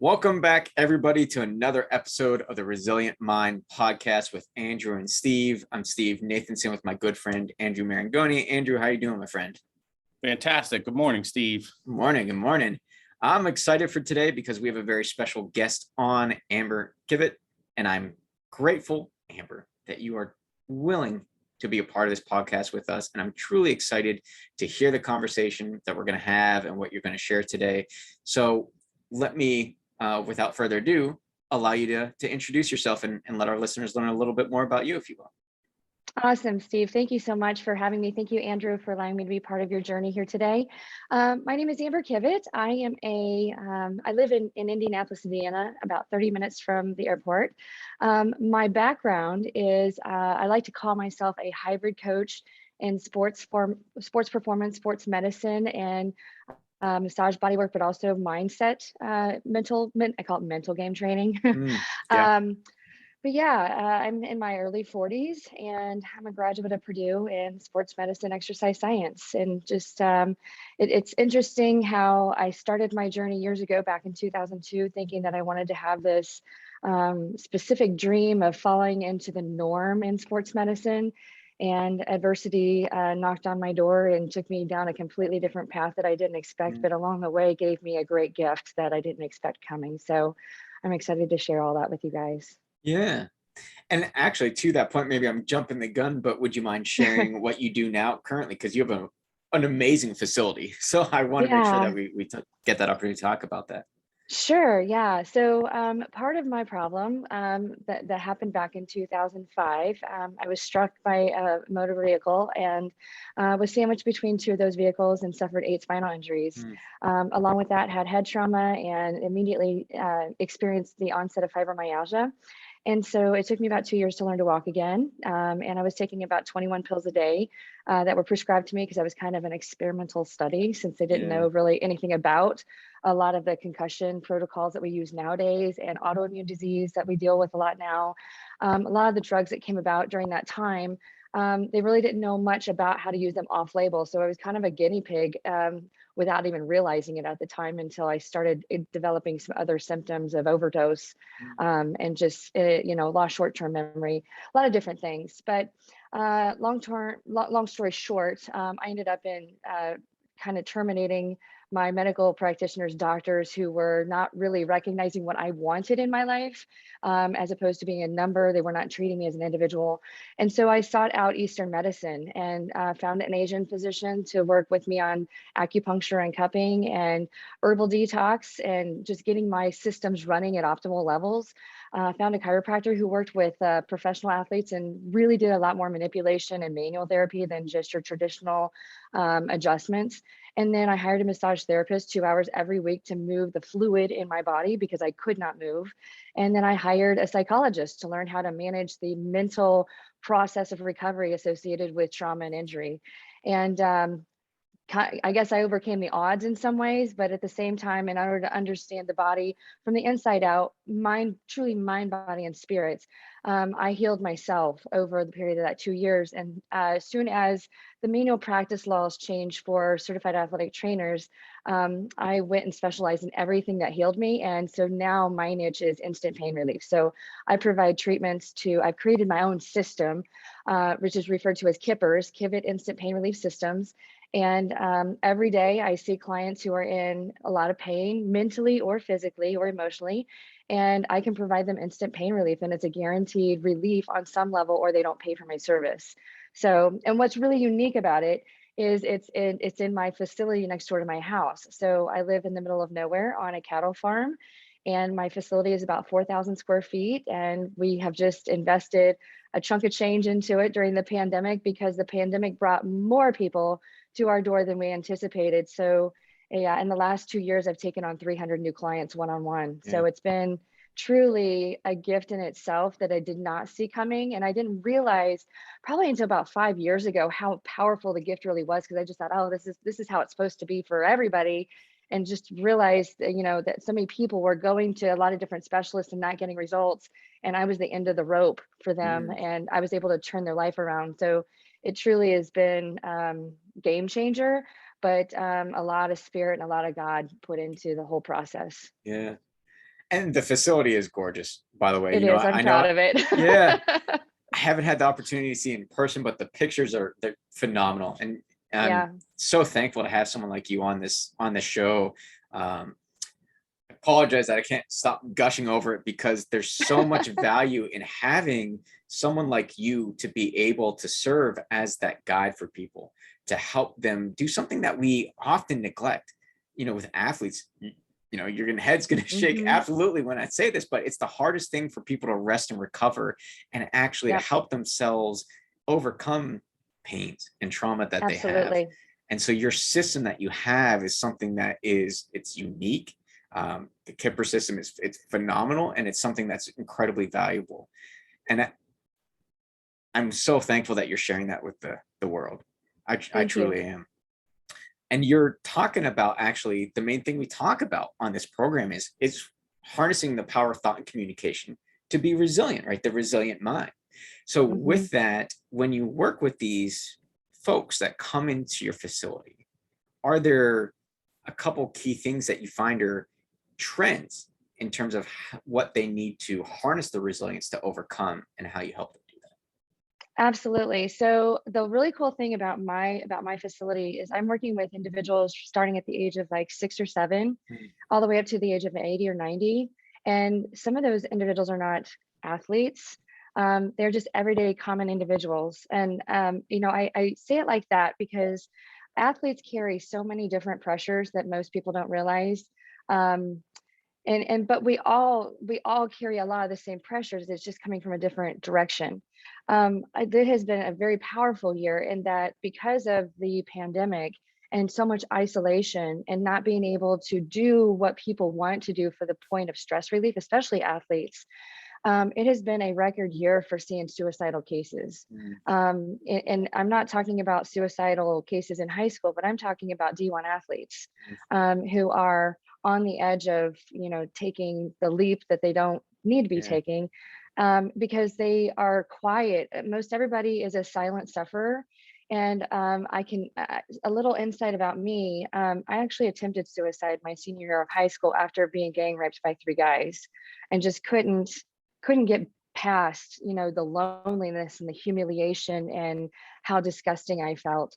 Welcome back, everybody, to another episode of the Resilient Mind podcast with Andrew and Steve. I'm Steve Nathanson with my good friend, Andrew Marangoni. Andrew, how are you doing, my friend? Fantastic. Good morning, Steve. Good morning. Good morning. I'm excited for today because we have a very special guest on, Amber Kivett, and I'm grateful, Amber, that you are willing to be a part of this podcast with us. And I'm truly excited to hear the conversation that we're going to have and what you're going to share today. So let me, without further ado, allow you to introduce yourself and let our listeners learn a little bit more about you, if you will. Awesome, Steve. Thank you so much for having me. Thank you, Andrew, for allowing me to be part of your journey here today. My name is Amber Kivett. I live in Indianapolis, Indiana, about 30 minutes from the airport. My background is I like to call myself a hybrid coach in sports performance, sports medicine, and massage bodywork, but also mindset, I call it mental game training. Yeah. But yeah, I'm in my early 40s and I'm a graduate of Purdue in sports medicine, exercise science. And just, it's interesting how I started my journey years ago, back in 2002, thinking that I wanted to have this specific dream of falling into the norm in sports medicine. And adversity knocked on my door and took me down a completely different path that I didn't expect, but along the way gave me a great gift that I didn't expect coming. So I'm excited to share all that with you guys. Yeah. And actually, to that point, maybe I'm jumping the gun, but would you mind sharing what you do now currently? Because you have an amazing facility. So I want to make sure that we get that opportunity to talk about that. Sure, yeah. So part of my problem that happened back in 2005, I was struck by a motor vehicle and was sandwiched between two of those vehicles and suffered 8 spinal injuries. Along with that, had head trauma and immediately experienced the onset of fibromyalgia. And so it took me about 2 years to learn to walk again. And I was taking about 21 pills a day that were prescribed to me because I was kind of an experimental study, since they didn't know really anything about a lot of the concussion protocols that we use nowadays and autoimmune disease that we deal with a lot now. A lot of the drugs that came about during that time, they really didn't know much about how to use them off label. So I was kind of a guinea pig without even realizing it at the time, until I started developing some other symptoms of overdose and just, lost short-term memory, a lot of different things. But long story short, I ended up in kind of terminating my medical practitioners, doctors who were not really recognizing what I wanted in my life, as opposed to being a number. They were not treating me as an individual. And so I sought out Eastern medicine and found an Asian physician to work with me on acupuncture and cupping and herbal detox and just getting my systems running at optimal levels. Found a chiropractor who worked with professional athletes and really did a lot more manipulation and manual therapy than just your traditional adjustments. And then I hired a massage therapist 2 hours every week to move the fluid in my body because I could not move. And then I hired a psychologist to learn how to manage the mental process of recovery associated with trauma and injury. And I guess I overcame the odds in some ways, but at the same time, in order to understand the body from the inside out, truly mind, body, and spirits, I healed myself over the period of that 2 years. And as soon as the manual practice laws changed for certified athletic trainers, I went and specialized in everything that healed me. And so now my niche is instant pain relief. So I provide treatments I've created my own system, which is referred to as KIPRS, Kivett Instant Pain Relief Systems. And every day I see clients who are in a lot of pain, mentally or physically or emotionally, and I can provide them instant pain relief, and it's a guaranteed relief on some level, or they don't pay for my service. So, and what's really unique about it is it's in my facility next door to my house. So I live in the middle of nowhere on a cattle farm, and my facility is about 4,000 square feet. And we have just invested a chunk of change into it during the pandemic, because the pandemic brought more people to our door than we anticipated. So yeah, in the last 2 years, I've taken on 300 new clients one-on-one. So it's been truly a gift in itself that I did not see coming. And I didn't realize probably until about 5 years ago how powerful the gift really was, because I just thought, oh, this is how it's supposed to be for everybody. And just realized that, that so many people were going to a lot of different specialists and not getting results. And I was the end of the rope for them. And I was able to turn their life around. So it truly has been game changer, but a lot of spirit and a lot of God put into the whole process. Yeah. And the facility is gorgeous, by the way. It is. I'm I proud know, of it. yeah, I haven't had the opportunity to see it in person, but the pictures they're phenomenal. And I'm Yeah. so thankful to have someone like you on this show. I apologize that I can't stop gushing over it because there's so much value in having someone like you to be able to serve as that guide for people, to help them do something that we often neglect. With athletes, your head's going to shake Mhm. absolutely when I say this, but it's the hardest thing for people to rest and recover and actually to Yep. help themselves overcome pains and trauma that they have. Absolutely. And so your system that you have is something that it's unique. The KIPRS system it's phenomenal, and it's something that's incredibly valuable. And I'm so thankful that you're sharing that with the world. I Thank you. truly am. And you're talking about, actually, the main thing we talk about on this program is harnessing the power of thought and communication to be resilient, right? The resilient mind. So Mhm. with that, when you work with these folks that come into your facility, are there a couple key things that you find are trends in terms of what they need to harness the resilience to overcome, and how you help them do that? Absolutely. So the really cool thing about my facility is I'm working with individuals starting at the age of like 6 or 7, Mm. all the way up to the age of 80 or 90. And some of those individuals are not athletes. They're just everyday common individuals. And I say it like that because athletes carry so many different pressures that most people don't realize. Um, but we all carry a lot of the same pressures. It's just coming from a different direction. It has been a very powerful year in that because of the pandemic and so much isolation and not being able to do what people want to do for the point of stress relief, especially athletes. It has been a record year for seeing suicidal cases. Mm. And I'm not talking about suicidal cases in high school, but I'm talking about D1 athletes who are on the edge of, taking the leap that they don't need to be Yeah. taking because they are quiet. Most everybody is a silent sufferer. And a little insight about me, I actually attempted suicide my senior year of high school after being gang raped by 3 guys and just couldn't get past, the loneliness and the humiliation and how disgusting I felt.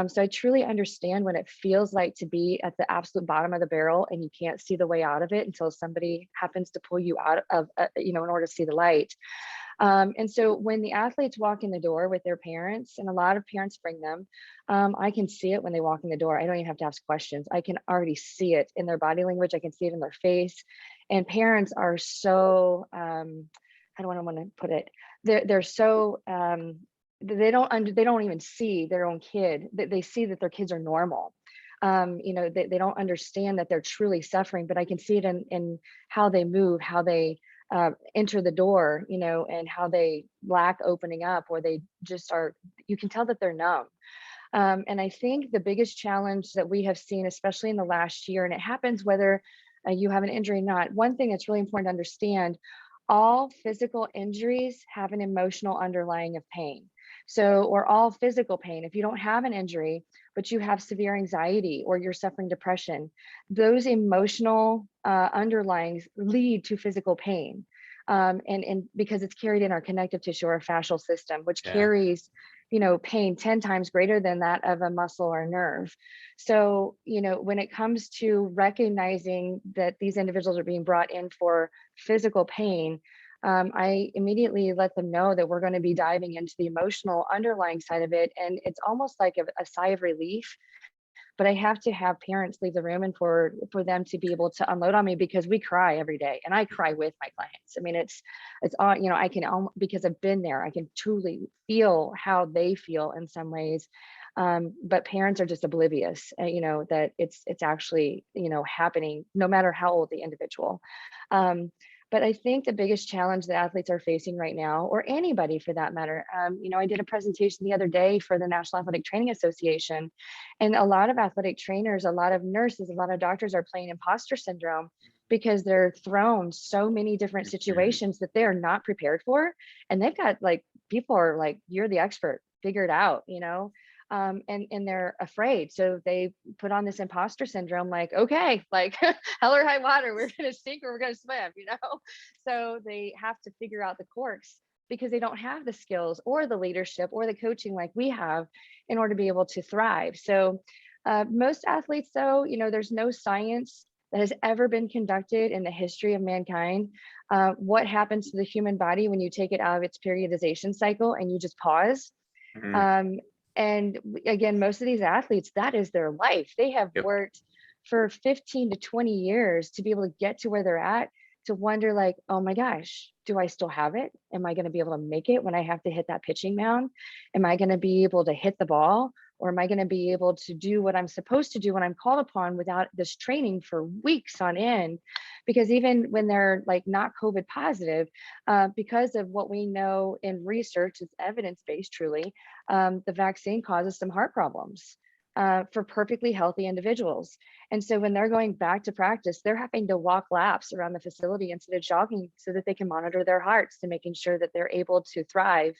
So I truly understand what it feels like to be at the absolute bottom of the barrel and you can't see the way out of it until somebody happens to pull you out of, in order to see the light. And so when the athletes walk in the door with their parents, and a lot of parents bring them, I can see it when they walk in the door. I don't even have to ask questions. I can already see it in their body language. I can see it in their face. And parents are so, how do I want to put it? They're so, they don't even see their own kid. They see that their kids are normal. They don't understand that they're truly suffering, but I can see it in how they move, how they enter the door, and how they lack opening up, or they just are, you can tell that they're numb. And I think the biggest challenge that we have seen, especially in the last year, and it happens whether you have an injury or not, one thing that's really important to understand, all physical injuries have an emotional underlying of pain. So, or all physical pain. If you don't have an injury, but you have severe anxiety or you're suffering depression, those emotional underlyings lead to physical pain. And because it's carried in our connective tissue or fascial system, which Yeah. carries, pain 10 times greater than that of a muscle or a nerve. So, when it comes to recognizing that these individuals are being brought in for physical pain, I immediately let them know that we're going to be diving into the emotional underlying side of it. And it's almost like a sigh of relief, but I have to have parents leave the room and for them to be able to unload on me because we cry every day and I cry with my clients. I mean, it's all, I can, because I've been there, I can truly feel how they feel in some ways. But parents are just oblivious, that it's actually, happening no matter how old the individual. But I think the biggest challenge that athletes are facing right now, or anybody for that matter, I did a presentation the other day for the National Athletic Training Association, and a lot of athletic trainers, a lot of nurses, a lot of doctors are playing imposter syndrome because they're thrown so many different Mhm. situations that they're not prepared for. And they've got like, people are like, you're the expert, figure it out, and they're afraid. So they put on this imposter syndrome, like, okay, like hell or high water, we're going to sink or we're going to swim, you know? So they have to figure out the quirks because they don't have the skills or the leadership or the coaching like we have in order to be able to thrive. So most athletes, though, you know, there's no science that has ever been conducted in the history of mankind. What happens to the human body when you take it out of its periodization cycle and you just pause? Mhm. And again, most of these athletes, that is their life. They have Yep. worked for 15 to 20 years to be able to get to where they're at, to wonder like, oh my gosh, do I still have it? Am I going to be able to make it when I have to hit that pitching mound? Am I going to be able to hit the ball? Or am I going to be able to do what I'm supposed to do when I'm called upon without this training for weeks on end? Because even when they're like not COVID positive, because of what we know in research, it's evidence-based truly, the vaccine causes some heart problems for perfectly healthy individuals. And so when they're going back to practice, they're having to walk laps around the facility instead of jogging so that they can monitor their hearts and making sure that they're able to thrive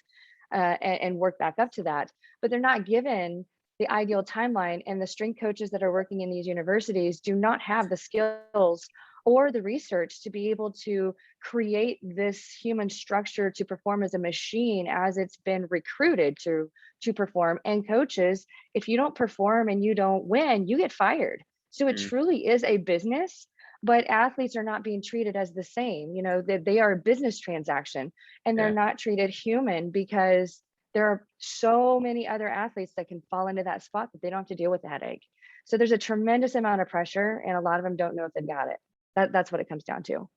and work back up to that. But they're not given the ideal timeline, and the strength coaches that are working in these universities do not have the skills or the research to be able to create this human structure to perform as a machine as it's been recruited to perform. And coaches, if you don't perform and you don't win, you get fired. So it Mm. truly is a business, but athletes are not being treated as the same. You know, they are a business transaction and they're Yeah. not treated human because there are so many other athletes that can fall into that spot that they don't have to deal with the headache. So there's a tremendous amount of pressure and a lot of them don't know if they've got it. That's what it comes down to.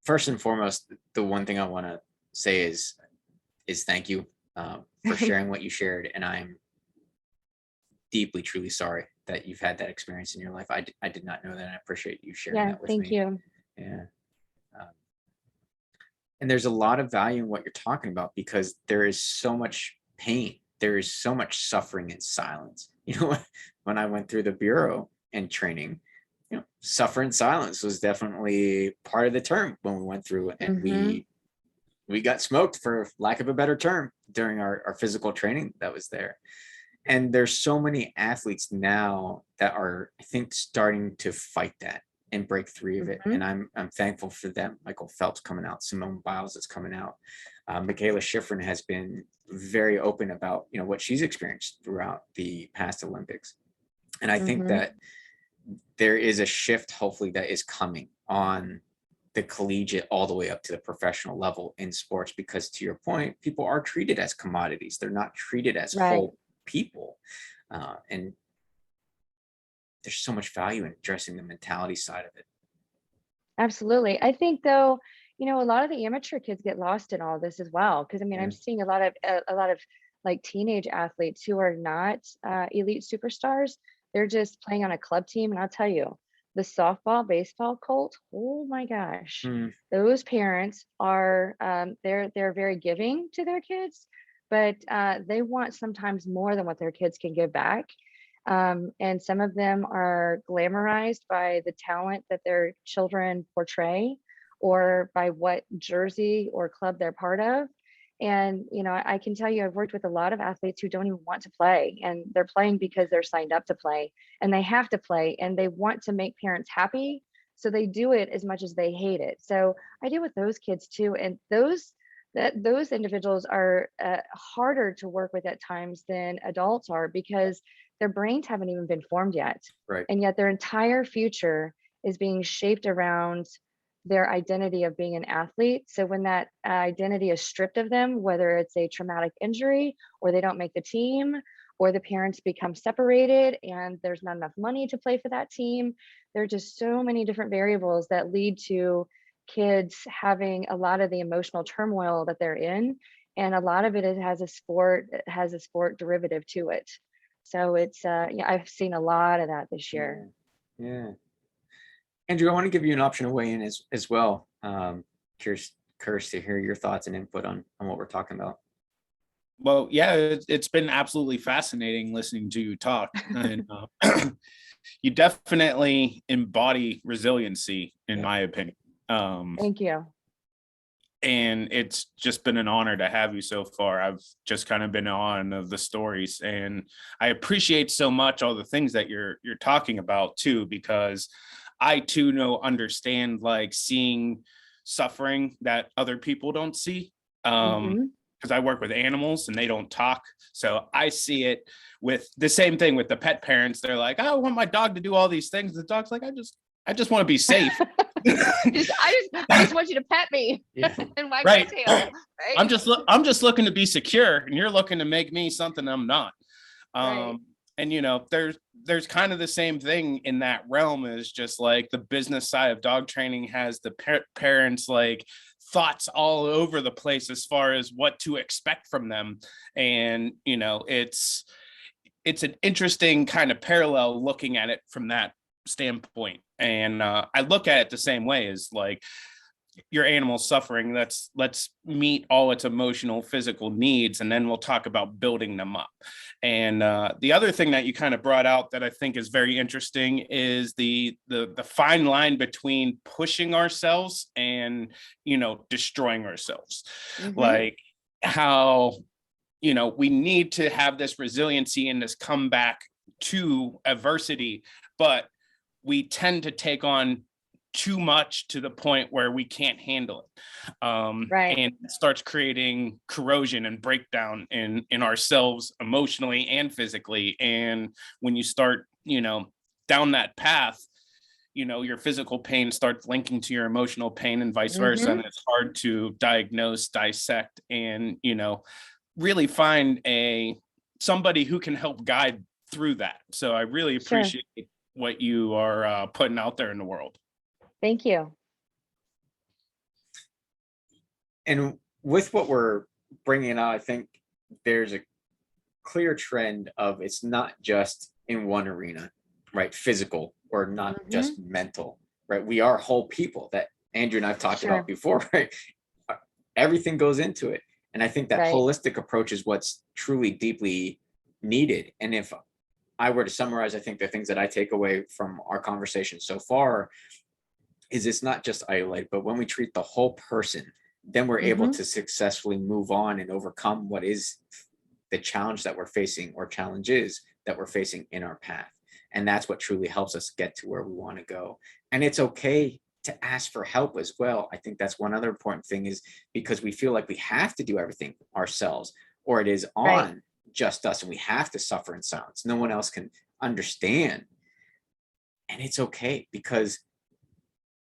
First and foremost, the one thing I want to say is thank you for sharing what you shared, and I'm deeply, truly sorry that you've had that experience in your life. I did not know that. And I appreciate you sharing Yeah, that with thank me. you. Yeah. Um, and there's a lot of value in what you're talking about because there is so much pain. There is so much suffering in silence. You know, when I went through the bureau and training, you know, suffer in silence was definitely part of the term when we went through, and Hmm. we got smoked, for lack of a better term, during our physical training that was there. And there's so many athletes now that are, I think, starting to fight that and break free of it. Hmm. And I'm thankful for them. Michael Phelps coming out, Simone Biles is coming out. Michaela Schifrin has been very open about, you know, what she's experienced throughout the past Olympics. And I think Hmm. that there is a shift, hopefully, that is coming on the collegiate all the way up to the professional level in sports, because to your point, people are treated as commodities. They're not treated as Right. whole people. And there's so much value in addressing the mentality side of it. Absolutely. I think though, you know, a lot of the amateur kids get lost in all this as well. Cause I mean, Yeah. I'm seeing a lot of like teenage athletes who are not elite superstars. They're just playing on a club team. And I'll tell you, the softball, baseball cult, oh my gosh, Mm. those parents are they're very giving to their kids, but they want sometimes more than what their kids can give back. And some of them are glamorized by the talent that their children portray or by what jersey or club they're part of. And, you know, I can tell you, I've worked with a lot of athletes who don't even want to play and they're playing because they're signed up to play and they have to play and they want to make parents happy. So they do it as much as they hate it. So I deal with those kids too. And those individuals are harder to work with at times than adults are because their brains haven't even been formed yet. Right. And yet their entire future is being shaped around their identity of being an athlete. So when that identity is stripped of them, whether it's a traumatic injury or they don't make the team or the parents become separated and there's not enough money to play for that team, there are just so many different variables that lead to kids having a lot of the emotional turmoil that they're in. And a lot of it has a sport derivative to it. So it's yeah, I've seen a lot of that this Yeah. year. Yeah. Andrew, I want to give you an option to weigh in as well. Curious to hear your thoughts and input on what we're talking about. Well, yeah, it's been absolutely fascinating listening to you talk. And you definitely embody resiliency, in Yeah. my opinion. Thank you. and it's just been an honor to have you so far. I've just kind of been on of the stories, and I appreciate so much all the things that you're talking about too, because I too understand like seeing suffering that other people don't see. Because I work with animals and they don't talk. So I see it with the same thing with the pet parents. They're like, oh, I want my dog to do all these things. The dog's like, I just want to be safe. I just want you to pet me and wag my tail. Right? I'm just looking to be secure, and you're looking to make me something I'm not. Right. And there's kind of the same thing in that realm, is just like the business side of dog training has the parents like thoughts all over the place as far as what to expect from them. And it's an interesting kind of parallel looking at it from that standpoint. And I look at it the same way, as like your animal suffering, let's meet all its emotional, physical needs, and then we'll talk about building them up. And the other thing that you kind of brought out that I think is very interesting is the fine line between pushing ourselves and destroying ourselves. Like how we need to have this resiliency and this comeback to adversity, but we tend to take on too much to the point where we can't handle it. Right. And it starts creating corrosion and breakdown in ourselves emotionally and physically. And when you start, down that path, your physical pain starts linking to your emotional pain and vice versa. And it's hard to diagnose, dissect, and, really find somebody who can help guide through that. So I really appreciate what you are putting out there in the world. Thank you. And with what we're bringing out, I think there's a clear trend of it's not just in one arena, right? Physical or not just mental, right? We are whole people that Andrew and I've talked about before, right? Everything goes into it. And I think that holistic approach is what's truly deeply needed. And if I were to summarize, I think the things that I take away from our conversation so far is it's not just isolate, but when we treat the whole person, then we're able to successfully move on and overcome what is the challenge that we're facing, or challenges that we're facing in our path. And that's what truly helps us get to where we want to go. And it's okay to ask for help as well. I think that's one other important thing, is because we feel like we have to do everything ourselves, or it is on just us and we have to suffer in silence. No one else can understand. And it's okay, because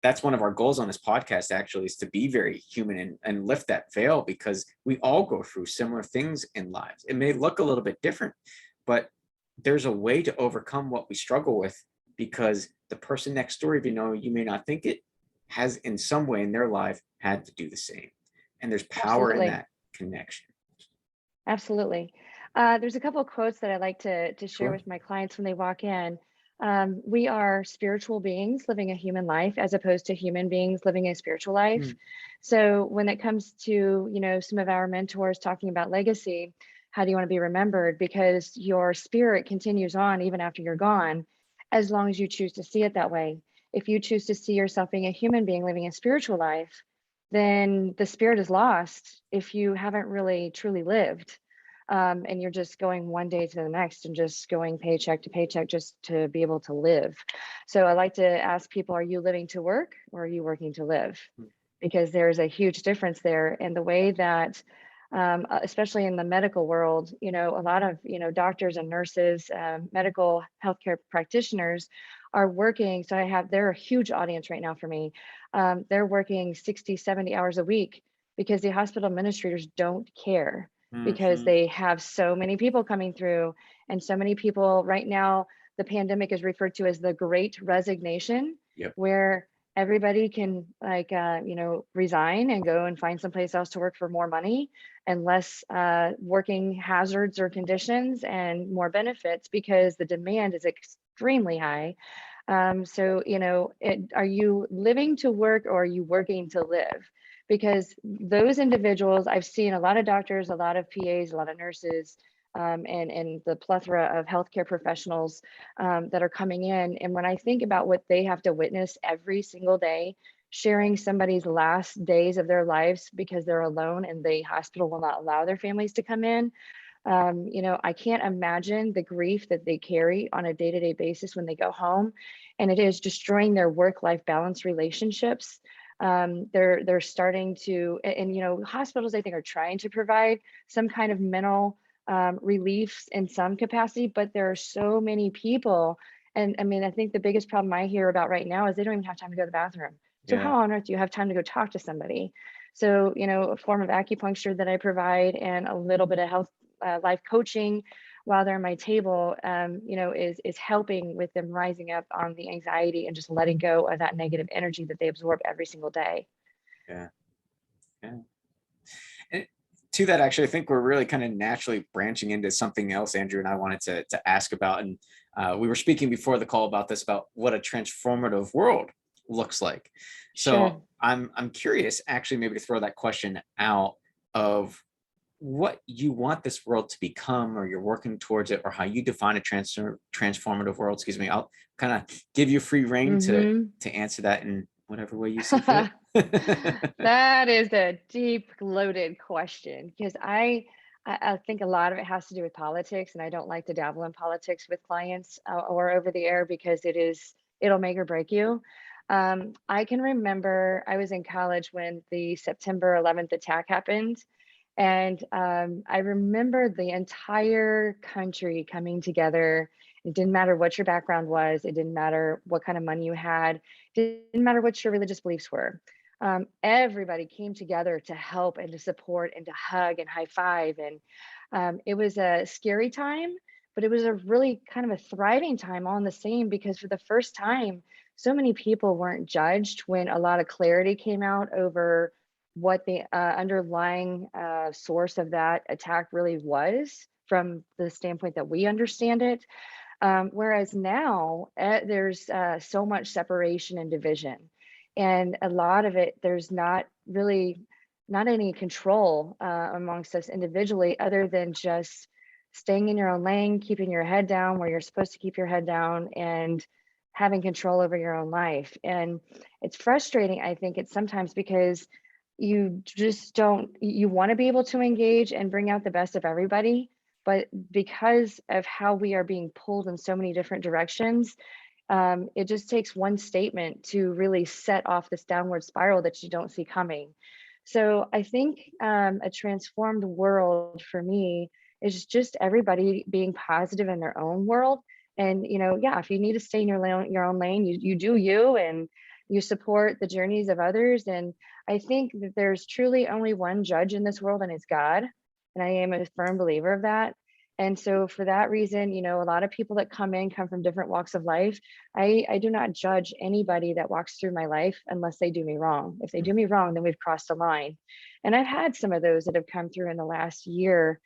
that's one of our goals on this podcast, actually, is to be very human and lift that veil, because we all go through similar things in lives. It may look a little bit different, but there's a way to overcome what we struggle with, because the person next door, even though you may not think it, has in some way in their life had to do the same. And there's power in that connection. Absolutely. There's a couple of quotes that I like to share with my clients when they walk in. We are spiritual beings living a human life, as opposed to human beings living a spiritual life. So when it comes to, some of our mentors talking about legacy, how do you want to be remembered? Because your spirit continues on even after you're gone, as long as you choose to see it that way. If you choose to see yourself being a human being living a spiritual life, then the spirit is lost if you haven't really truly lived. And you're just going one day to the next and just going paycheck to paycheck just to be able to live. So I like to ask people, are you living to work, or are you working to live? Because there's a huge difference there in the way that, especially in the medical world, a lot of, doctors and nurses, medical healthcare practitioners are working. So they're a huge audience right now for me. They're working 60, 70 hours a week, because the hospital administrators don't care. Because they have so many people coming through, and so many people right now. The pandemic is referred to as the Great Resignation, where everybody can resign and go and find someplace else to work for more money and less working hazards or conditions, and more benefits, because the demand is extremely high. So, are you living to work, or are you working to live? Because those individuals, I've seen a lot of doctors, a lot of PAs, a lot of nurses, and the plethora of healthcare professionals that are coming in. And when I think about what they have to witness every single day, sharing somebody's last days of their lives because they're alone and the hospital will not allow their families to come in. I can't imagine the grief that they carry on a day-to-day basis when they go home, and it is destroying their work-life balance relationships. They're starting to, and hospitals I think are trying to provide some kind of mental relief in some capacity, but there are so many people, and I mean, I think the biggest problem I hear about right now is they don't even have time to go to the bathroom. So Yeah. how on earth do you have time to go talk to somebody? So, a form of acupuncture that I provide and a little bit of health life coaching while they're on my table, is helping with them rising up on the anxiety and just letting go of that negative energy that they absorb every single day. Yeah. Yeah. And to that, actually, I think we're really kind of naturally branching into something else Andrew and I wanted to ask about. And we were speaking before the call about this, about what a transformative world looks like. So Sure. I'm curious, actually, maybe to throw that question out of what you want this world to become, or you're working towards it, or how you define a transformative world. Excuse me. I'll kind of give you free reign to answer that in whatever way you see fit. That is a deep, loaded question because I think a lot of it has to do with politics, and I don't like to dabble in politics with clients or over the air because it'll make or break you. I can remember I was in college when the September 11th attack happened. And I remember the entire country coming together. It didn't matter what your background was. It didn't matter what kind of money you had. It didn't matter what your religious beliefs were. Everybody came together to help and to support and to hug and high five. And it was a scary time, but it was a really kind of a thriving time all in the same, because for the first time, so many people weren't judged when a lot of clarity came out over what the underlying source of that attack really was from the standpoint that we understand it. Whereas now there's so much separation and division. And a lot of it, there's not any control amongst us individually, other than just staying in your own lane, keeping your head down where you're supposed to keep your head down, and having control over your own life. And it's frustrating, I think, it's sometimes because you just you want to be able to engage and bring out the best of everybody, but because of how we are being pulled in so many different directions, it just takes one statement to really set off this downward spiral that you don't see coming. So I think a transformed world for me is just everybody being positive in their own world. And yeah, if you need to stay in your own lane, you do you, and you support the journeys of others. And I think that there's truly only one judge in this world, and it's God. And I am a firm believer of that. And so for that reason, a lot of people that come from different walks of life. I do not judge anybody that walks through my life unless they do me wrong. If they do me wrong, then we've crossed a line. And I've had some of those that have come through in the last year,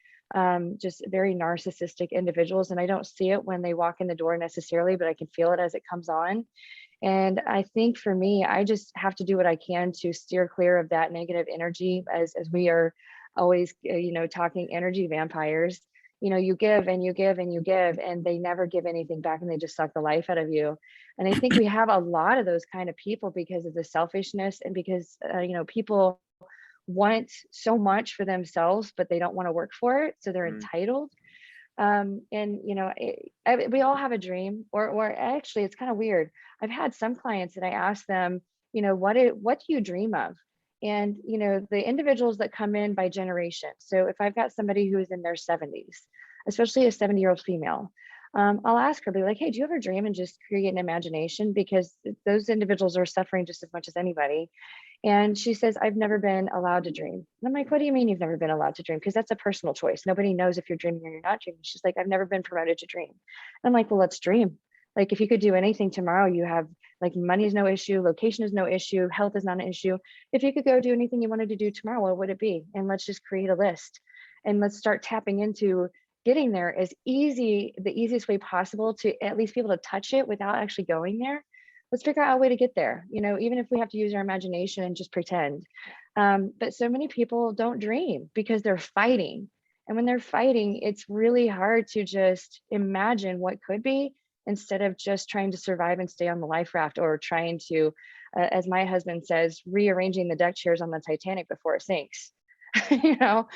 just very narcissistic individuals. And I don't see it when they walk in the door necessarily, but I can feel it as it comes on. And I think for me, I just have to do what I can to steer clear of that negative energy, as we are always, talking energy vampires. You give and you give and you give, and they never give anything back, and they just suck the life out of you. And I think we have a lot of those kind of people because of the selfishness, and because, people want so much for themselves, but they don't want to work for it. So they're entitled. And we all have a dream, or actually it's kind of weird. I've had some clients that I ask them, what do you dream of? And the individuals that come in by generation. So if I've got somebody who is in their 70s, especially a 70-year-old female, I'll ask her, be like, hey, do you ever dream and just create an imagination? Because those individuals are suffering just as much as anybody. And she says, I've never been allowed to dream. And I'm like, what do you mean you've never been allowed to dream? Because that's a personal choice. Nobody knows if you're dreaming or you're not dreaming. She's like, I've never been promoted to dream. And I'm like, well, let's dream. Like, if you could do anything tomorrow, you have, like, money is no issue, location is no issue, health is not an issue. If you could go do anything you wanted to do tomorrow, what would it be? And let's just create a list, and let's start tapping into getting there the easiest way possible, to at least be able to touch it without actually going there. Let's figure out a way to get there, even if we have to use our imagination and just pretend. But so many people don't dream because they're fighting. And when they're fighting, it's really hard to just imagine what could be instead of just trying to survive and stay on the life raft, or trying to, as my husband says, rearranging the deck chairs on the Titanic before it sinks. You know,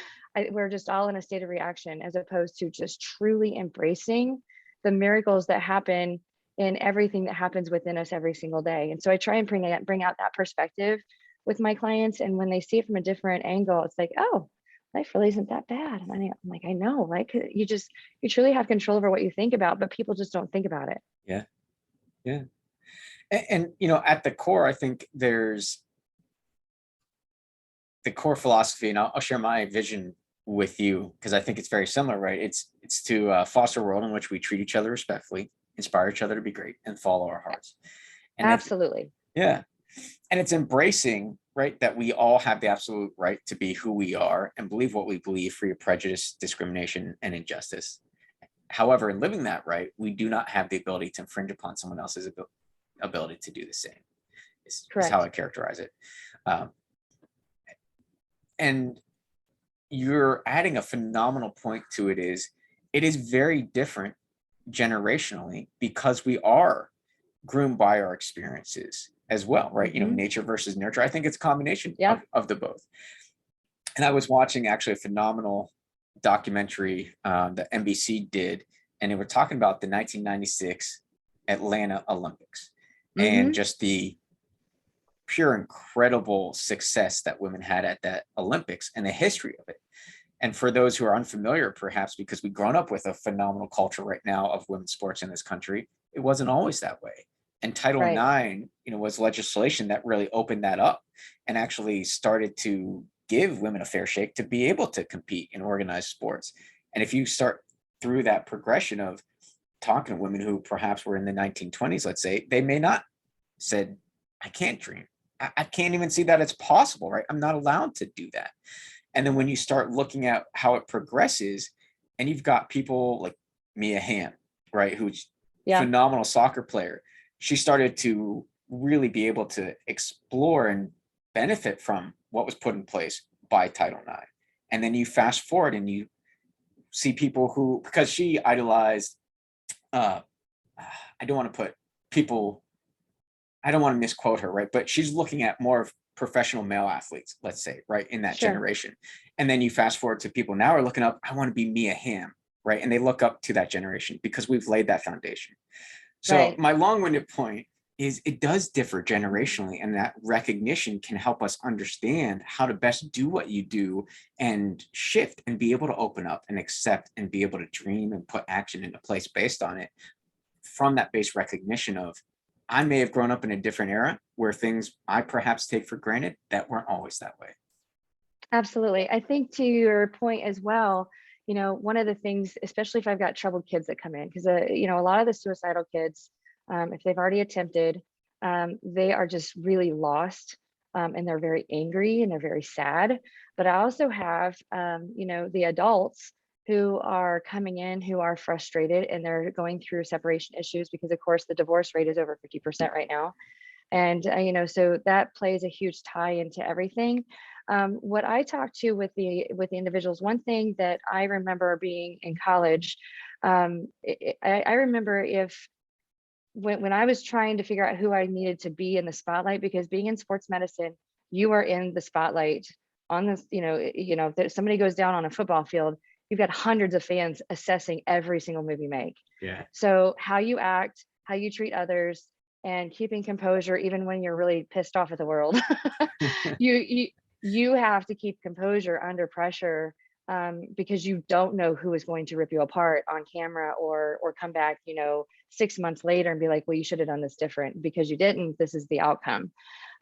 we're just all in a state of reaction, as opposed to just truly embracing the miracles that happen in everything that happens within us every single day. And so I try and bring out that perspective with my clients. And when they see it from a different angle, it's like, oh, life really isn't that bad. And I'm like, I know, like you truly have control over what you think about, but people just don't think about it. Yeah. Yeah. And you know, at the core, I think there's the core philosophy, and I'll share my vision with you because I think it's very similar, right? It's to foster a world in which we treat each other respectfully, inspire each other to be great, and follow our hearts. And Absolutely. yeah, and it's embracing, right, that we all have the absolute right to be who we are and believe what we believe, free of prejudice, discrimination, and injustice. However, in living that right, we do not have the ability to infringe upon someone else's ability to do the same. Is how I characterize it. And you're adding a phenomenal point to it. It is very different generationally because we are groomed by our experiences as well, right? You know, nature versus nurture. I think it's a combination of the both. And I was watching actually a phenomenal documentary that NBC did, and they were talking about the 1996 Atlanta Olympics and just the pure incredible success that women had at that Olympics and the history of it. And for those who are unfamiliar, perhaps because we've grown up with a phenomenal culture right now of women's sports in this country, it wasn't always that way. And Title IX, you know, was legislation that really opened that up and actually started to give women a fair shake to be able to compete in organized sports. And if you start through that progression of talking to women who perhaps were in the 1920s, let's say, they may not said, I can't dream. I can't even see that it's possible, right? I'm not allowed to do that. And then when you start looking at how it progresses, and you've got people like Mia Hamm, right, who's phenomenal soccer player. She started to really be able to explore and benefit from what was put in place by Title IX. And then you fast forward and you see people who, because she idolized, I don't want to misquote her, right? But she's looking at more of professional male athletes, let's say, right, in that generation. And then you fast forward to people now are looking up, I want to be Mia Hamm, right? And they look up to that generation because we've laid that foundation. So my long-winded point is it does differ generationally, and that recognition can help us understand how to best do what you do and shift and be able to open up and accept and be able to dream and put action into place based on it from that base recognition of, I may have grown up in a different era where things I perhaps take for granted that weren't always that way. Absolutely. I think to your point as well, you know, one of the things, especially if I've got troubled kids that come in, because, you know, a lot of the suicidal kids, if they've already attempted, they are just really lost, and they're very angry and they're very sad. But I also have, you know, the adults who are coming in who are frustrated and they're going through separation issues because, of course, the divorce rate is over 50% right now. And, you know, so that plays a huge tie into everything. What I talk to with the individuals, one thing that I remember being in college, I remember when I was trying to figure out who I needed to be in the spotlight, because being in sports medicine, you are in the spotlight on this, you know, if somebody goes down on a football field, you've got hundreds of fans assessing every single move you make. Yeah. So how you act, how you treat others, and keeping composure, even when you're really pissed off at the world, you have to keep composure under pressure, because you don't know who is going to rip you apart on camera or come back, you know, 6 months later and be like, well, you should have done this different because you didn't. This is the outcome.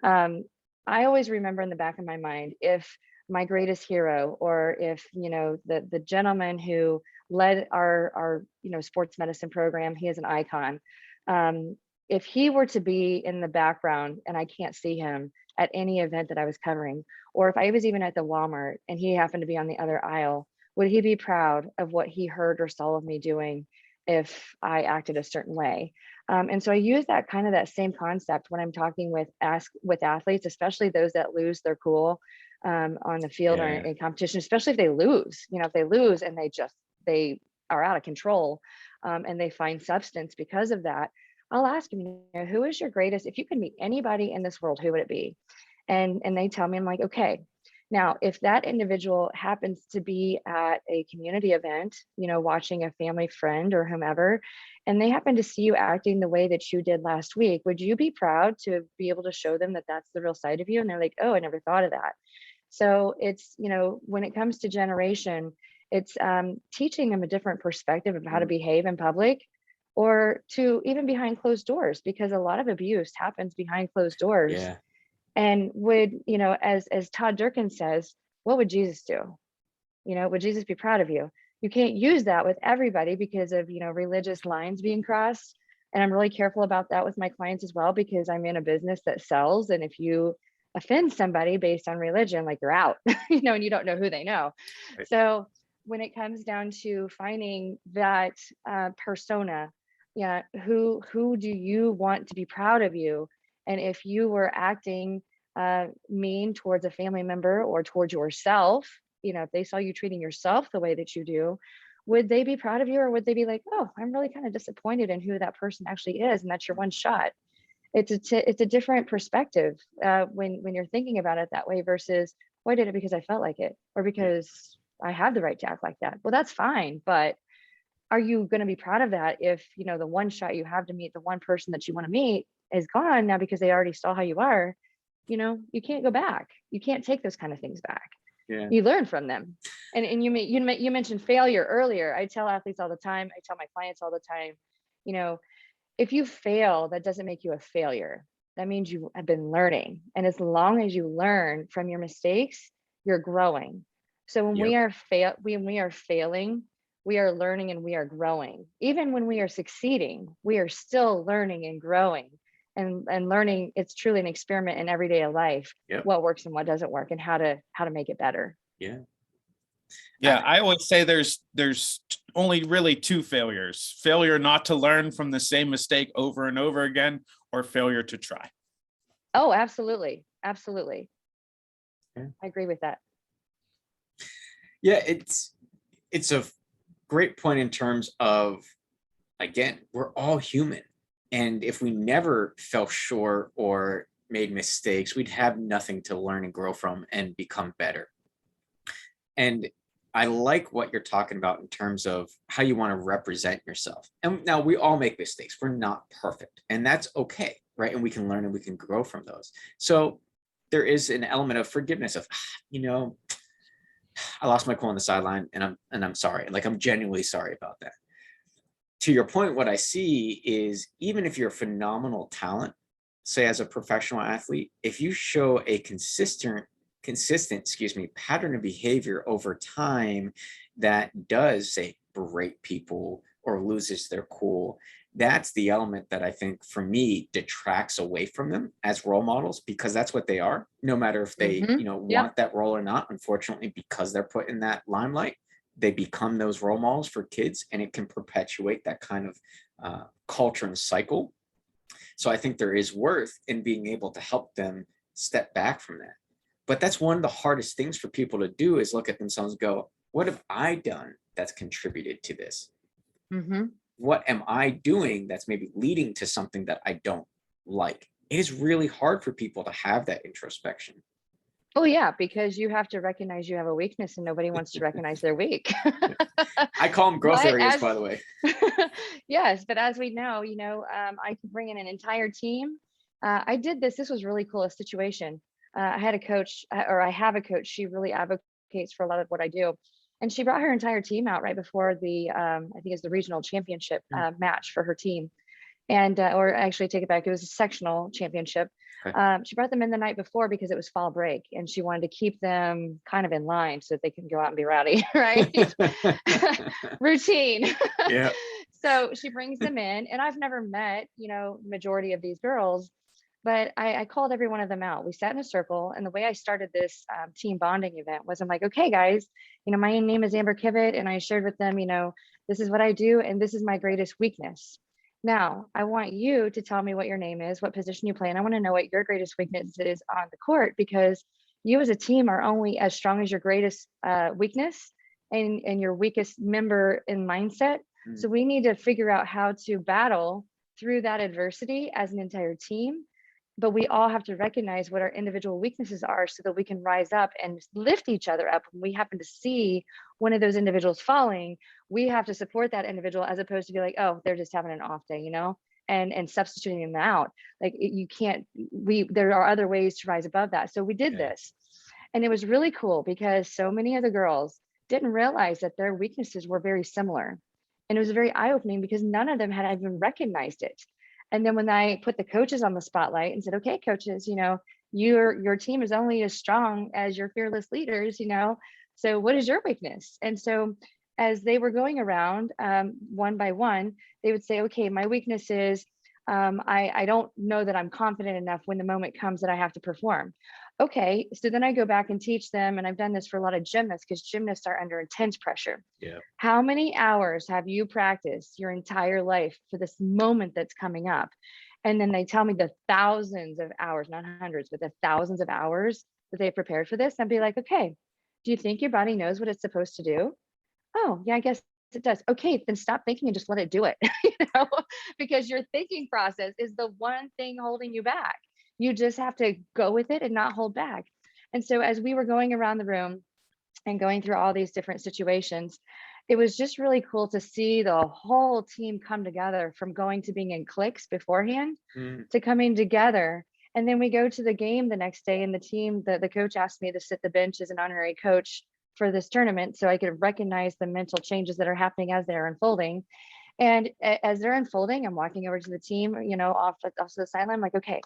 I always remember in the back of my mind, if my greatest hero, or if, you know, the gentleman who led our you know, sports medicine program, he is an icon. If he were to be in the background and I can't see him at any event that I was covering, or if I was even at the Walmart and he happened to be on the other aisle, would he be proud of what he heard or saw of me doing if I acted a certain way? And so I use that same concept when I'm talking with athletes, especially those that lose their cool on the field or in competition, especially if they lose. You know, if they lose and they are out of control, and they find substance because of that, I'll ask them, you know, who is your greatest, if you could meet anybody in this world, who would it be? And they tell me, I'm like, okay. Now, if that individual happens to be at a community event, you know, watching a family friend or whomever, and they happen to see you acting the way that you did last week, would you be proud to be able to show them that that's the real side of you? And they're like, oh, I never thought of that. So it's, you know, when it comes to generation, it's teaching them a different perspective of how to behave in public, or to even behind closed doors, because a lot of abuse happens behind closed doors. Yeah. And would, you know, as Todd Durkin says, what would Jesus do? You know, would Jesus be proud of you? You can't use that with everybody because of, you know, religious lines being crossed. And I'm really careful about that with my clients as well, because I'm in a business that sells. And if you offend somebody based on religion, like, you're out, you know, and you don't know who they know. Right. So when it comes down to finding that persona, yeah, who do you want to be proud of you? And if you were acting mean towards a family member or towards yourself, you know, if they saw you treating yourself the way that you do, would they be proud of you, or would they be like, oh, I'm really kind of disappointed in who that person actually is, and that's your one shot? It's a different perspective when you're thinking about it that way versus, well, I did it because I felt like it, or because I have the right to act like that. Well, that's fine, but are you going to be proud of that if, you know, the one shot you have to meet the one person that you want to meet is gone now because they already saw how you are? You know, you can't go back. You can't take those kind of things back. Yeah. You learn from them. And you mentioned failure earlier. I tell athletes all the time, I tell my clients all the time, you know, if you fail, that doesn't make you a failure. That means you have been learning. And as long as you learn from your mistakes, you're growing. So when Yep. when we are failing, we are learning and we are growing. Even when we are succeeding, we are still learning and growing. And learning, it's truly an experiment in everyday life, Yep. what works and what doesn't work, and how to make it better. Yeah. Yeah, I always say there's only really two failures: failure not to learn from the same mistake over and over again, or failure to try. Oh, absolutely. Absolutely. Yeah. I agree with that. Yeah, it's a great point in terms of, again, we're all human. And if we never fell short or made mistakes, we'd have nothing to learn and grow from and become better. And I like what you're talking about in terms of how you want to represent yourself. And now we all make mistakes. We're not perfect, and that's okay, right? And we can learn and we can grow from those. So there is an element of forgiveness of, you know, I lost my cool on the sideline, and I'm sorry. Like, I'm genuinely sorry about that. To your point, what I see is, even if you're a phenomenal talent, say as a professional athlete, if you show a consistent, pattern of behavior over time that does, say, berate people or loses their cool, that's the element that I think, for me, detracts away from them as role models, because that's what they are, no matter if they, Mhm. you know, Yep. want that role or not. Unfortunately, because they're put in that limelight, they become those role models for kids, and it can perpetuate that kind of culture and cycle. So I think there is worth in being able to help them step back from that. But that's one of the hardest things for people to do, is look at themselves and go, what have I done that's contributed to this? Mhm. What am I doing that's maybe leading to something that I don't like? It is really hard for people to have that introspection. Oh yeah, because you have to recognize you have a weakness, and nobody wants to recognize they're weak. I call them growth But areas, by the way. yes, but as we know, you know, I could bring in an entire team. I did this. This was really cool, a situation. I had a coach, or I have a coach. She really advocates for a lot of what I do, and she brought her entire team out right before the, I think it's the regional championship match for her team. And or actually, take it back, it was a sectional championship. Okay. She brought them in the night before because it was fall break, and she wanted to keep them kind of in line so that they can go out and be rowdy, right? Routine. Yeah. So she brings them in, and I've never met, you know, majority of these girls, but I called every one of them out. We sat in a circle, and the way I started this team bonding event was, I'm like, okay, guys, you know, my name is Amber Kivett, and I shared with them, you know, this is what I do, and this is my greatest weakness. Now, I want you to tell me what your name is, what position you play, and I want to know what your greatest weakness is on the court, because you as a team are only as strong as your greatest weakness. and your weakest member in mindset. So we need to figure out how to battle through that adversity as an entire team. But we all have to recognize what our individual weaknesses are so that we can rise up and lift each other up. When we happen to see one of those individuals falling, we have to support that individual as opposed to be like, oh, they're just having an off day, you know, and substituting them out. Like you can't, there are other ways to rise above that. So we did this. And it was really cool because so many of the girls didn't realize that their weaknesses were very similar. And it was very eye-opening because none of them had even recognized it. And then when I put the coaches on the spotlight and said, okay, coaches, you know, your team is only as strong as your fearless leaders, you know, so what is your weakness? And so as they were going around one by one, they would say, okay, my weakness is I don't know that I'm confident enough when the moment comes that I have to perform. Okay, so then I go back and teach them, and I've done this for a lot of gymnasts because gymnasts are under intense pressure. Yeah. How many hours have you practiced your entire life for this moment that's coming up? And then they tell me the thousands of hours, not hundreds, but the thousands of hours that they've prepared for this. And be like, okay, do you think your body knows what it's supposed to do? Oh, yeah, I guess it does. Okay, then stop thinking and just let it do it, you know, because your thinking process is the one thing holding you back. You just have to go with it and not hold back. And so as we were going around the room and going through all these different situations, it was just really cool to see the whole team come together from going to being in cliques beforehand to coming together. And then we go to the game the next day, and the team, the coach asked me to sit the bench as an honorary coach for this tournament so I could recognize the mental changes that are happening as they're unfolding. And as they're unfolding, I'm walking over to the team, you know, off to the sideline. I'm like, okay,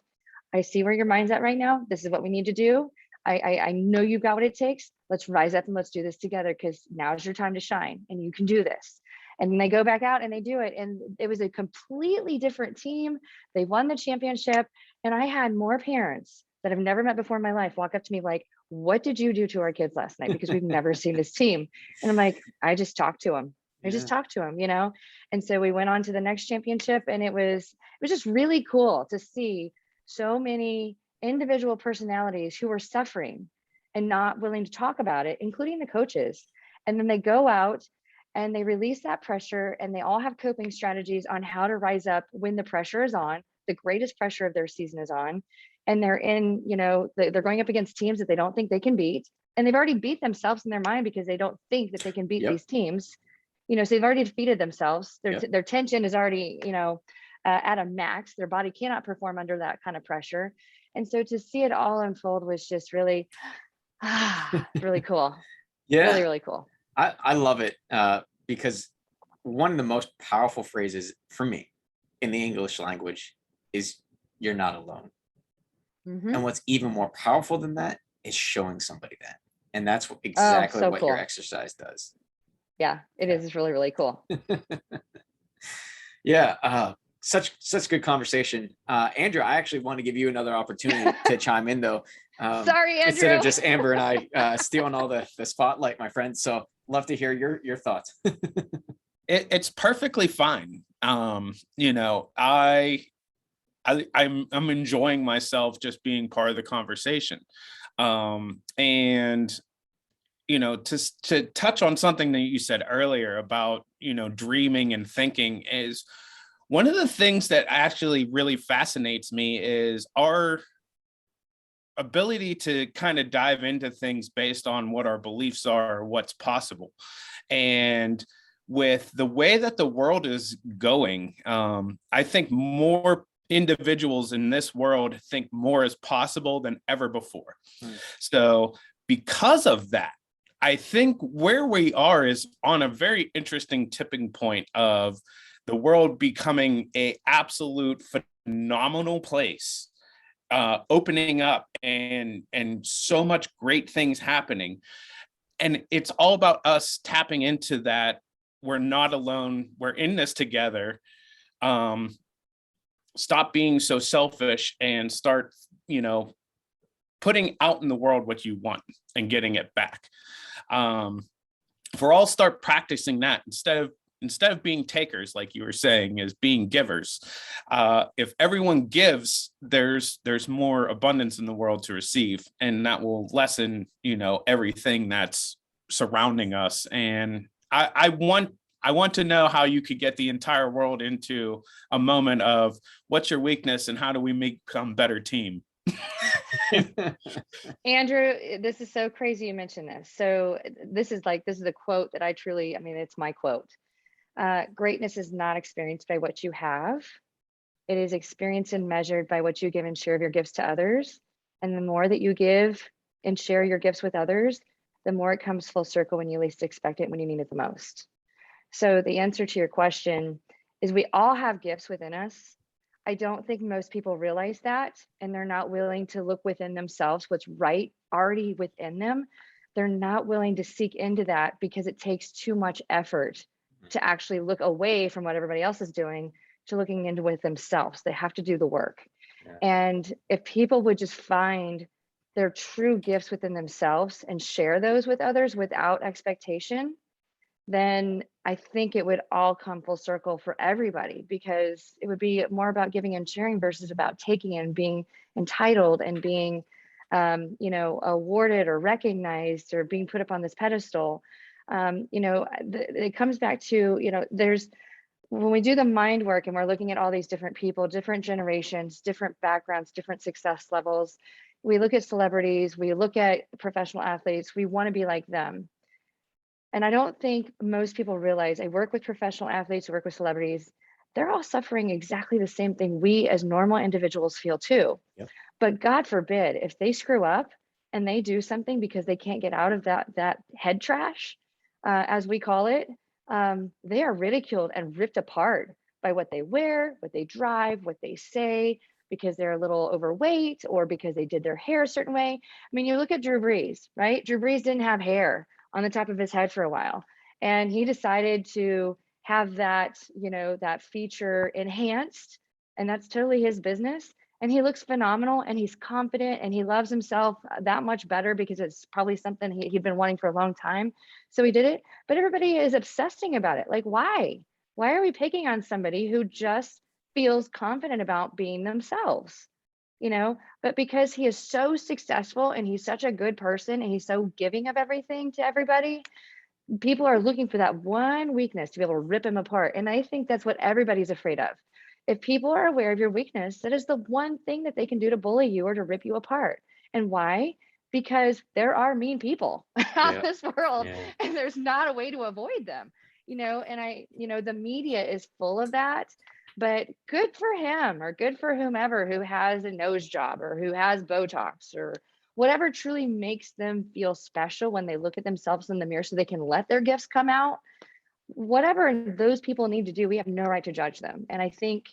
I see where your mind's at right now. This is what we need to do. I know you've got what it takes. Let's rise up and let's do this together because now's your time to shine and you can do this. And then they go back out and they do it. And it was a completely different team. They won the championship. And I had more parents that I've never met before in my life walk up to me like, what did you do to our kids last night? Because we've never seen this team. And I'm like, I just talked to them. Just talked to him, you know? And so we went on to the next championship, and it was just really cool to see so many individual personalities who were suffering and not willing to talk about it, including the coaches. And then they go out and they release that pressure, and they all have coping strategies on how to rise up when the pressure is on, the greatest pressure of their season is on. And they're in, you know, they're going up against teams that they don't think they can beat. And they've already beat themselves in their mind because they don't think that they can beat these teams. You know, so they've already defeated themselves. Their tension is already, you know, at a max. Their body cannot perform under that kind of pressure. And so to see it all unfold was just really, really cool. Yeah. Really, really cool. I love it because one of the most powerful phrases for me in the English language is you're not alone. And what's even more powerful than that is showing somebody that. And that's exactly what your exercise does. Yeah, it is. It's really, really cool. Yeah. Such good conversation. Andrew, I actually want to give you another opportunity to chime in though. Sorry, Andrew. Instead of just Amber and I stealing all the spotlight, my friend. So love to hear your thoughts. It's perfectly fine. You know, I'm enjoying myself just being part of the conversation. And you know, to touch on something that you said earlier about, you know, dreaming and thinking, is one of the things that actually really fascinates me is our ability to kind of dive into things based on what our beliefs are, or what's possible. And with the way that the world is going, I think more individuals in this world think more is possible than ever before. So because of that, I think where we are is on a very interesting tipping point of the world becoming an absolute phenomenal place, opening up and so much great things happening. And it's all about us tapping into that. We're not alone. We're in this together. Stop being so selfish and start, you know, putting out in the world what you want and getting it back. If we're all start practicing that instead of being takers, like you were saying, is being givers. If everyone gives, there's more abundance in the world to receive, and that will lessen, you know, everything that's surrounding us. And I want to know how you could get the entire world into a moment of what's your weakness and how do we become a better team? Andrew, this is so crazy you mentioned this. So this is a quote that I mean, it's my quote. Greatness is not experienced by what you have. It is experienced and measured by what you give and share of your gifts to others. And the more that you give and share your gifts with others, the more it comes full circle when you least expect it, when you need it the most. So the answer to your question is we all have gifts within us. I don't think most people realize that, and they're not willing to look within themselves, what's right already within them. They're not willing to seek into that because it takes too much effort to actually look away from what everybody else is doing to looking into with themselves. They have to do the work. Yeah. And if people would just find their true gifts within themselves and share those with others without expectation, then I think it would all come full circle for everybody, because it would be more about giving and sharing versus about taking and being entitled and being, awarded or recognized or being put up on this pedestal. It comes back to, when we do the mind work and we're looking at all these different people, different generations, different backgrounds, different success levels, we look at celebrities, we look at professional athletes, we want to be like them. And I don't think most people realize, I work with professional athletes, I work with celebrities, they're all suffering exactly the same thing we as normal individuals feel too. Yep. But God forbid, if they screw up and they do something because they can't get out of that head trash, as we call it, they are ridiculed and ripped apart by what they wear, what they drive, what they say, because they're a little overweight or because they did their hair a certain way. I mean, you look at Drew Brees, right? Drew Brees didn't have hair on the top of his head for a while, and he decided to have that, that feature enhanced, and that's totally his business. And he looks phenomenal, and he's confident, and he loves himself that much better because it's probably something he'd been wanting for a long time. So he did it, but everybody is obsessing about it. Like, why? Why are we picking on somebody who just feels confident about being themselves? But because he is so successful and he's such a good person and he's so giving of everything to everybody, people are looking for that one weakness to be able to rip him apart. And I think that's what everybody's afraid of. If people are aware of your weakness, that is the one thing that they can do to bully you or to rip you apart. And why? Because there are mean people out in this world, and there's not a way to avoid them. The media is full of that. But good for him or good for whomever who has a nose job or who has Botox or whatever truly makes them feel special when they look at themselves in the mirror so they can let their gifts come out. Whatever those people need to do, we have no right to judge them. And I think,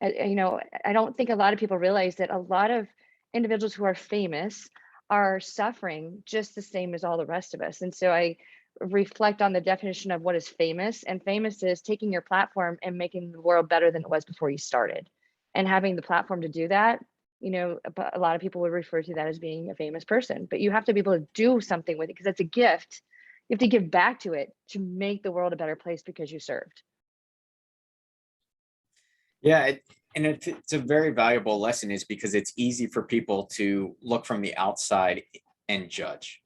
I don't think a lot of people realize that a lot of individuals who are famous are suffering just the same as all the rest of us. And so I reflect on the definition of what is famous, and famous is taking your platform and making the world better than it was before you started, and having the platform to do that. A lot of people would refer to that as being a famous person, but you have to be able to do something with it because it's a gift. You have to give back to it to make the world a better place because you served. Yeah, it's a very valuable lesson, is because it's easy for people to look from the outside and judge.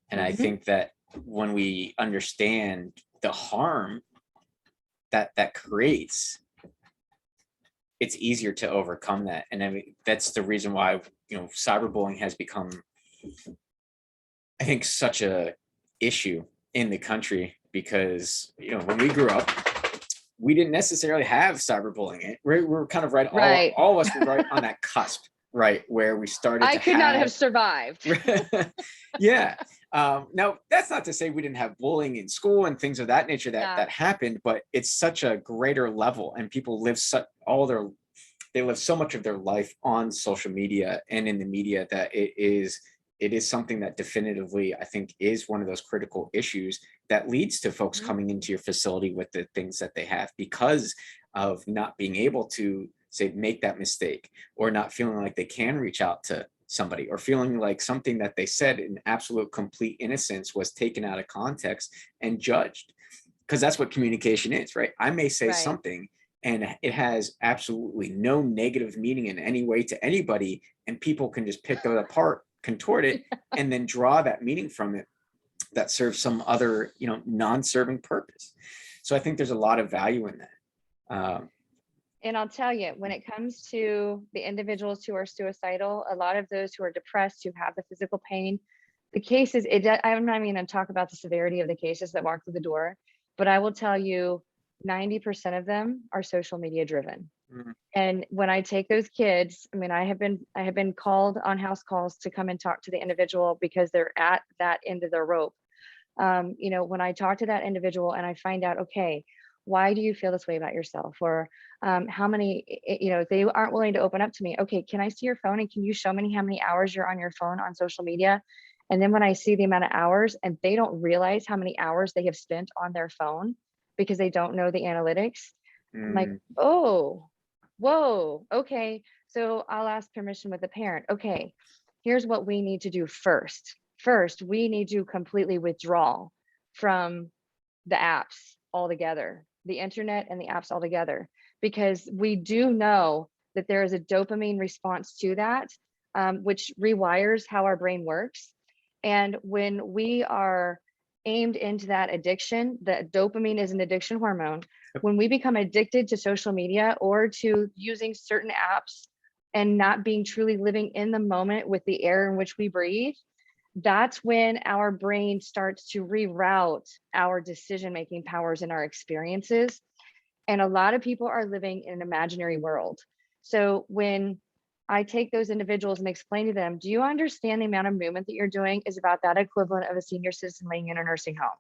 And I think that when we understand the harm that creates, it's easier to overcome that. And I mean, that's the reason why, cyberbullying has become, I think, such a issue in the country, because, when we grew up, we didn't necessarily have cyberbullying. We're kind of right. All of us were right on that cusp, right, where we started. I could not have survived. Yeah. Now, that's not to say we didn't have bullying in school and things of that nature that happened, but it's such a greater level, and people live they live so much of their life on social media and in the media that it is something that definitively, I think, is one of those critical issues that leads to folks coming into your facility with the things that they have, because of not being able to, say, make that mistake, or not feeling like they can reach out to somebody, or feeling like something that they said in absolute complete innocence was taken out of context and judged. Because that's what communication is, right? I may say something and it has absolutely no negative meaning in any way to anybody, and people can just pick that apart, contort it, and then draw that meaning from it that serves some other, non-serving purpose. So I think there's a lot of value in that. And I'll tell you, when it comes to the individuals who are suicidal, a lot of those who are depressed, who have the physical pain, the cases, I'm not even going to talk about the severity of the cases that walk through the door, but I will tell you 90% of them are social media driven. Mhm. And when I take those kids, I mean, I have been called on house calls to come and talk to the individual because they're at that end of their rope. When I talk to that individual and I find out, okay, why do you feel this way about yourself? Or how many, if they aren't willing to open up to me, okay, can I see your phone and can you show me how many hours you're on your phone on social media? And then when I see the amount of hours and they don't realize how many hours they have spent on their phone because they don't know the analytics, I'm like, oh, whoa, okay. So I'll ask permission with the parent. Okay, here's what we need to do first. First, we need to completely withdraw from the apps altogether, the internet and the apps altogether, because we do know that there is a dopamine response to that, which rewires how our brain works. And when we are aimed into that addiction, the dopamine is an addiction hormone. When we become addicted to social media or to using certain apps and not being truly living in the moment with the air in which we breathe, that's when our brain starts to reroute our decision-making powers and our experiences. And a lot of people are living in an imaginary world. So when I take those individuals and explain to them, do you understand the amount of movement that you're doing is about that equivalent of a senior citizen laying in a nursing home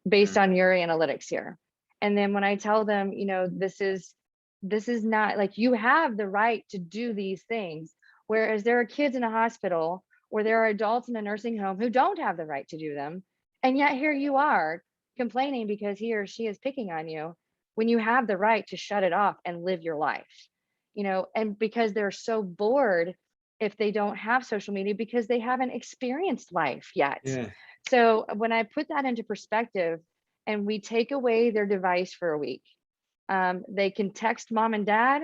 based on your analytics here? And then when I tell them, this is not like, you have the right to do these things, whereas there are kids in a hospital or there are adults in a nursing home who don't have the right to do them. And yet here you are complaining because he or she is picking on you when you have the right to shut it off and live your life, and because they're so bored if they don't have social media because they haven't experienced life yet. Yeah. So when I put that into perspective and we take away their device for a week, they can text mom and dad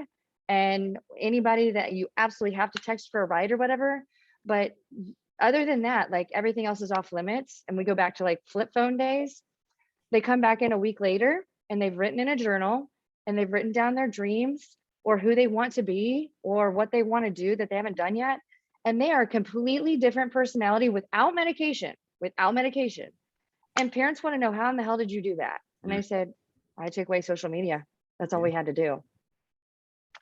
and anybody that you absolutely have to text for a ride or whatever. But other than that, like everything else is off limits. And we go back to like flip phone days. They come back in a week later and they've written in a journal and they've written down their dreams or who they want to be or what they want to do that they haven't done yet. And they are a completely different personality without medication. And parents want to know, how in the hell did you do that? And I said, I took away social media. That's all we had to do.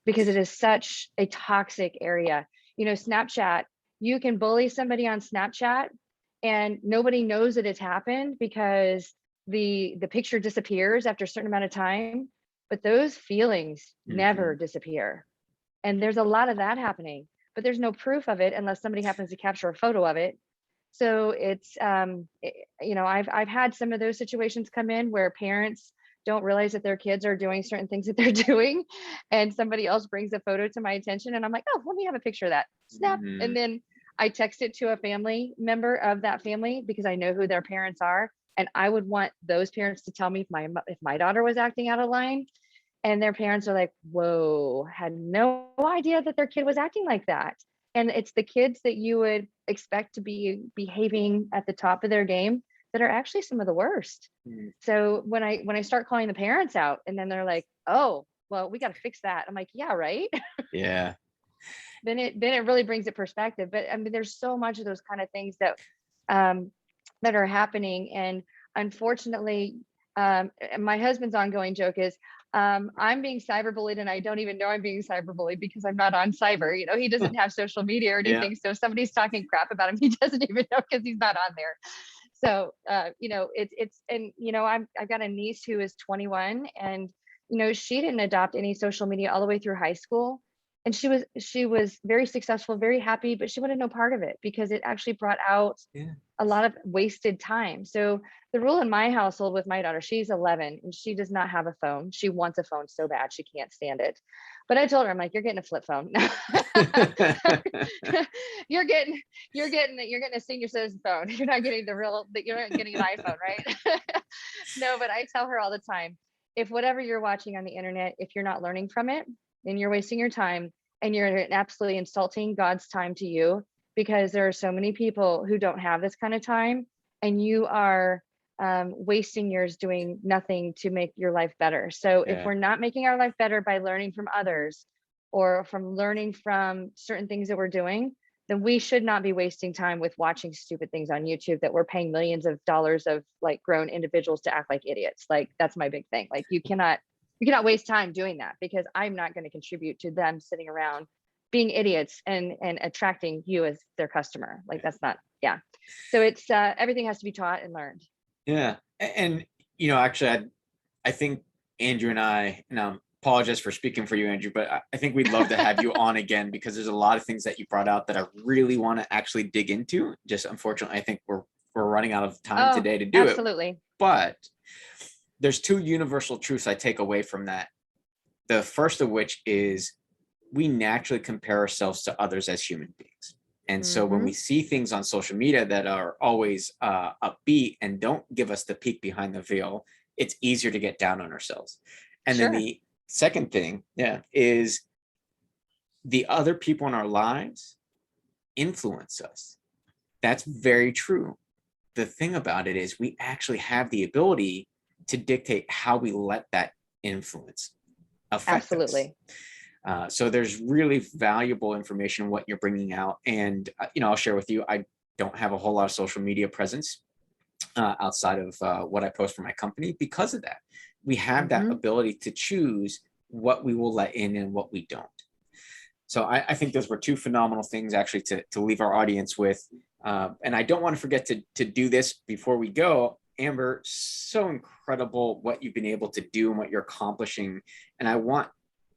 Because it is such a toxic area. Snapchat, you can bully somebody on Snapchat and nobody knows that it's happened because the picture disappears after a certain amount of time, but those feelings never disappear. And there's a lot of that happening, but there's no proof of it unless somebody happens to capture a photo of it. So it's, I've had some of those situations come in where parents don't realize that their kids are doing certain things that they're doing. And somebody else brings a photo to my attention and I'm like, oh, let me have a picture of that. Snap. And then I text it to a family member of that family because I know who their parents are. And I would want those parents to tell me if my daughter was acting out of line. And their parents are like, whoa, had no idea that their kid was acting like that. And it's the kids that you would expect to be behaving at the top of their game that are actually some of the worst. So when I start calling the parents out and then they're like, oh, well, we got to fix that. I'm like, yeah, right. Yeah. Then it really brings it perspective. But I mean, there's so much of those kind of things that are happening. And unfortunately, my husband's ongoing joke is, I'm being cyberbullied and I don't even know I'm being cyberbullied because I'm not on cyber. He doesn't have social media or anything. So if somebody's talking crap about him, he doesn't even know because he's not on there. So, I've got a niece who is 21 and, she didn't adopt any social media all the way through high school. And she was very successful, very happy, but she wanted no part of it because it actually brought out a lot of wasted time. So the rule in my household with my daughter, she's 11 and she does not have a phone. She wants a phone so bad. She can't stand it. But I told her, I'm like, you're getting a flip phone. you're getting a senior citizen phone. You're not getting you're not getting an iPhone, right? No, but I tell her all the time, if whatever you're watching on the internet, if you're not learning from it, then you're wasting your time and you're absolutely insulting God's time to you, because there are so many people who don't have this kind of time and you are wasting yours doing nothing to make your life better. So if Yeah. we're not making our life better by learning from others or from learning from certain things that we're doing, then we should not be wasting time with watching stupid things on YouTube that we're paying millions of dollars of like grown individuals to act like idiots. Like that's my big thing. Like you cannot waste time doing that, because I'm not going to contribute to them sitting around being idiots and attracting you as their customer. Like that's not, yeah. So it's everything has to be taught and learned. Yeah. And, actually, I think Andrew and I apologize for speaking for you, Andrew, but I think we'd love to have you on again, because there's a lot of things that you brought out that I really want to actually dig into. Just unfortunately, I think we're running out of time today to do it. Absolutely. But there's two universal truths I take away from that. The first of which is we naturally compare ourselves to others as human beings. And so when we see things on social media that are always upbeat and don't give us the peek behind the veil, it's easier to get down on ourselves. And then the second thing, is the other people in our lives influence us. That's very true. The thing about it is we actually have the ability to dictate how we let that influence affect us. So there's really valuable information in what you're bringing out. And, I'll share with you, I don't have a whole lot of social media presence outside of what I post for my company because of that. We have that ability to choose what we will let in and what we don't. So I think those were two phenomenal things actually to leave our audience with. And I don't want to forget to do this before we go. Amber, so incredible what you've been able to do and what you're accomplishing. And I want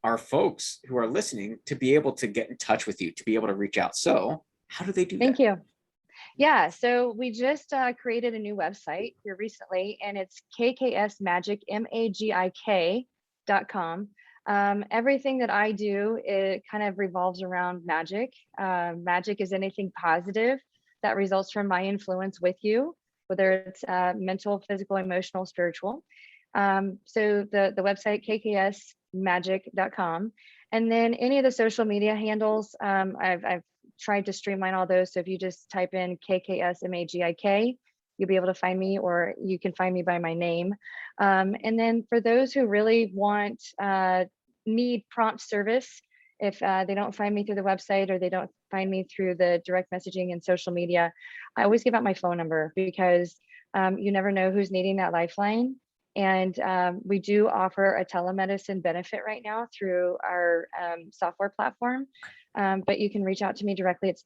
our folks who are listening to be able to get in touch with you, to be able to reach out. So how do they do that? Thank you. Yeah, so we just created a new website here recently, and it's kksmagik.com. Everything that I do, it kind of revolves around magic. Magic is anything positive that results from my influence with you, whether it's mental, physical, emotional, spiritual. So the website, kksmagic.com. And then any of the social media handles, I've tried to streamline all those. So if you just type in KKSMAGIK, you'll be able to find me, or you can find me by my name. And then for those who really need prompt service, if they don't find me through the website or they don't find me through the direct messaging and social media, I always give out my phone number, because you never know who's needing that lifeline. And we do offer a telemedicine benefit right now through our software platform. But you can reach out to me directly. It's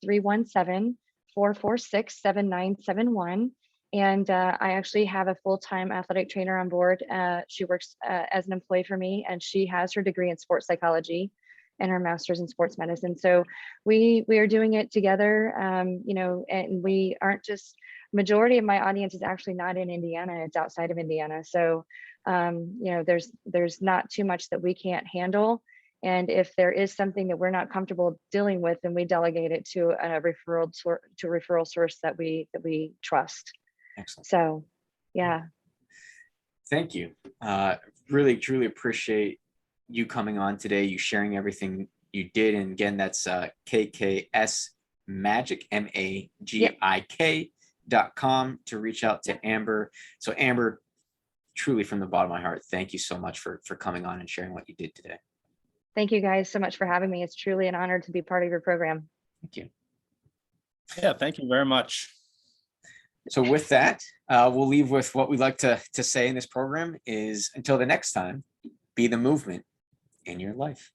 317-446-7971. And I actually have a full-time athletic trainer on board. She works as an employee for me, and she has her degree in sports psychology and her master's in sports medicine. So we are doing it together, and we aren't just, majority of my audience is actually not in Indiana, it's outside of Indiana. So, there's not too much that we can't handle. And if there is something that we're not comfortable dealing with, then we delegate it to a referral source that we trust. Excellent. So, yeah. Thank you. Really, truly appreciate you coming on today, you sharing everything you did. And again, that's KKS Magic, MAGIK.com to reach out to Amber. So Amber, truly from the bottom of my heart, thank you so much for coming on and sharing what you did today. Thank you guys so much for having me. It's truly an honor to be part of your program. Thank you. Yeah, thank you very much. So with that, we'll leave with what we like to say in this program is, until the next time, be the movement in your life.